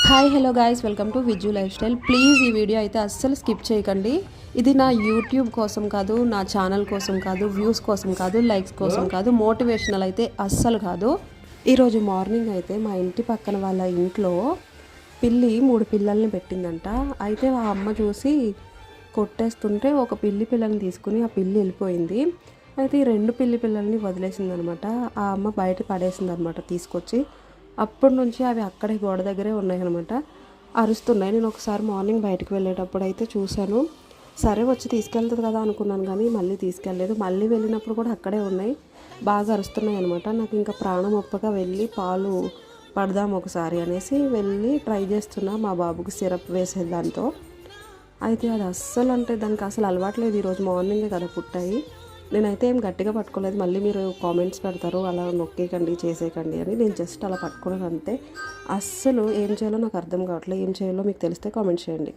Hi hello guys, welcome to Vijju life style. Please ఈ video అయితే అస్సలు స్కిప్ చేయకండి. ఇది నా యూట్యూబ్ కోసం కాదు, నా ఛానల్ కోసం కాదు, వ్యూస్ కోసం కాదు, లైక్స్ కోసం కాదు, మోటివేషనల్ అయితే అస్సలు కాదు. ఈరోజు మార్నింగ్ అయితే మా ఇంటి పక్కన వాళ్ళ ఇంట్లో పిల్లి 3 పిల్లల్ని పెట్టిందంట. అయితే ఆ అమ్మ చూసి కొట్టేస్తుంటే ఒక పిల్లి పిల్లని తీసుకుని ఆ పిల్లి వెళ్ళిపోయింది. అయితే ఈ 2 పిల్లి పిల్లల్ని వదిలేసిందనమాట. ఆ అమ్మ బయట పడేసిందనమాట తీసుకొచ్చి. అప్పటి నుంచి అవి అక్కడే గోడ దగ్గరే ఉన్నాయన్నమాట, అరుస్తున్నాయి. నేను ఒకసారి మార్నింగ్ బయటకు వెళ్ళేటప్పుడు అయితే చూశాను. సరే వచ్చి తీసుకెళ్తుంది కదా అనుకున్నాను, కానీ మళ్ళీ తీసుకెళ్ళలేదు. మళ్ళీ వెళ్ళినప్పుడు కూడా అక్కడే ఉన్నాయి, బాగా అరుస్తున్నాయి అనమాట. నాకు ఇంకా ప్రాణం ఒప్పగా వెళ్ళి పాలు పడదాం ఒకసారి అనేసి వెళ్ళి ట్రై చేస్తున్నా మా బాబుకి సిరప్ వేసే దాంతో. అయితే అది అస్సలు, అంటే దానికి అసలు అలవాట్లేదు. ఈరోజు మార్నింగే కదా పుట్టాయి. నేనైతే ఏం గట్టిగా పట్టుకోలేదు. మళ్ళీ మీరు కామెంట్స్ పెడతారు అలా నొక్కేయకండి చేసేయకండి అని. నేను జస్ట్ అలా పట్టుకున్నాను అంతే. అస్సలు ఏం చేయాలో నాకు అర్థం కావట్లేదు. ఏం చేయాలో మీకు తెలిస్తే కామెంట్ చేయండి.